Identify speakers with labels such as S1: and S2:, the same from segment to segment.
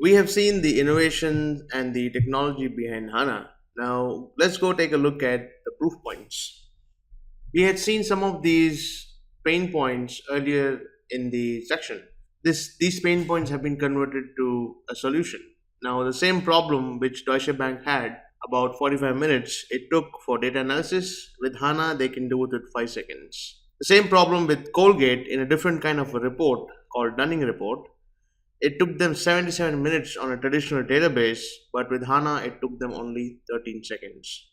S1: We have seen the innovation and the technology behind HANA. Now, let's go take a look at the proof points. We had seen some of these pain points earlier in the section. These pain points have been converted to a solution. Now, the same problem which Deutsche Bank had about 45 minutes it took for data analysis, with HANA, they can do it with 5 seconds. The same problem with Colgate in a different kind of a report called Dunning report. It took them 77 minutes on a traditional database, but with HANA, it took them only 13 seconds.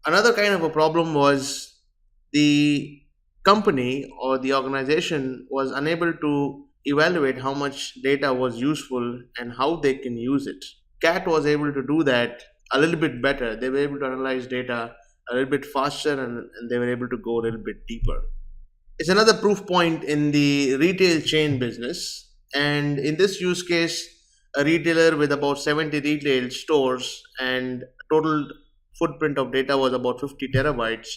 S1: Another kind of a problem was the company or the organization was unable to evaluate how much data was useful and how they can use it. CAT was able to do that a little bit better. They were able to analyze data a little bit faster and they were able to go a little bit deeper. It's another proof point in the retail chain business. And in this use case, a retailer with about 70 retail stores and total footprint of data was about 50 terabytes.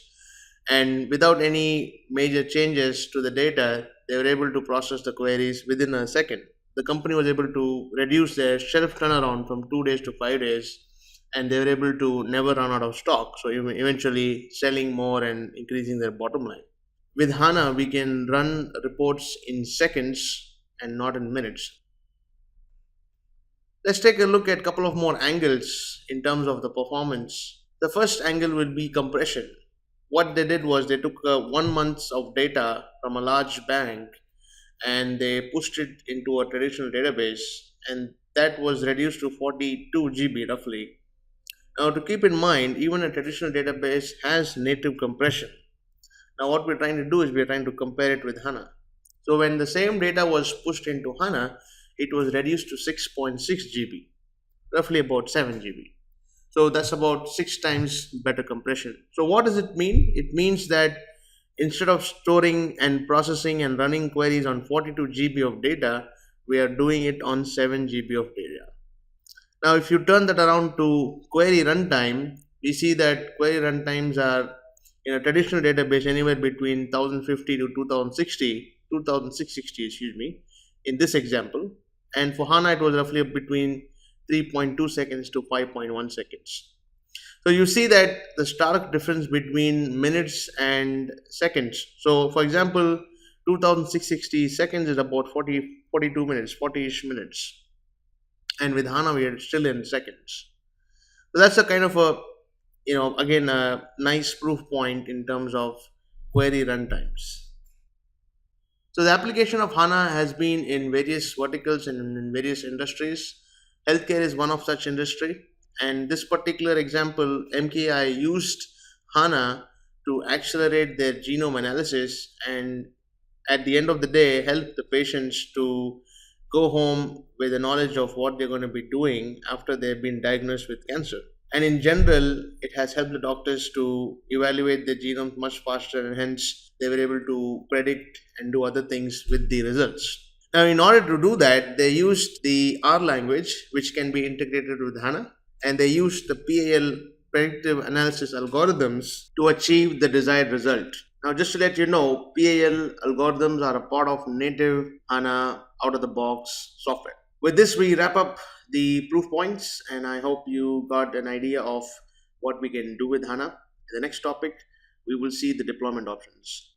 S1: And without any major changes to the data, they were able to process the queries within a second. The company was able to reduce their shelf turnaround from 2 days to 5 days, and they were able to never run out of stock. So eventually selling more and increasing their bottom line. With HANA, we can run reports in seconds and not in minutes. Let's take a look at a couple of more angles in terms of the performance. The first angle will be compression. What they did was they took 1 month of data from a large bank and they pushed it into a traditional database, and that was reduced to 42 GB roughly. Now, to keep in mind, even a traditional database has native compression. Now, what we're trying to do is we're trying to compare it with HANA. So, when the same data was pushed into HANA, it was reduced to 6.6 GB, roughly about 7 GB. So, that's about 6 times better compression. So, what does it mean? It means that instead of storing and processing and running queries on 42 GB of data, we are doing it on 7 GB of data. Now, if you turn that around to query runtime, we see that query runtimes are in a traditional database anywhere between 1050 to 2060, 2660, excuse me, in this example. And for HANA, it was roughly between 3.2 seconds to 5.1 seconds. So you see that the stark difference between minutes and seconds. So, for example, 2660 seconds is about 42 minutes, 40-ish minutes, and with HANA we are still in seconds. So that's a kind of a, again, a nice proof point in terms of query runtimes. So the application of HANA has been in various verticals and in various industries. Healthcare is one of such industry, and this particular example, MKI used HANA to accelerate their genome analysis and at the end of the day help the patients to go home with the knowledge of what they're going to be doing after they've been diagnosed with cancer. And in general, it has helped the doctors to evaluate their genomes much faster, and hence they were able to predict and do other things with the results. Now, in order to do that, they used the R language, which can be integrated with HANA, and they used the PAL, predictive analysis algorithms, to achieve the desired result. Now, just to let you know, PAL algorithms are a part of native HANA out of the box software. With this, we wrap up the proof points, and I hope you got an idea of what we can do with HANA. In the next topic, we will see the deployment options.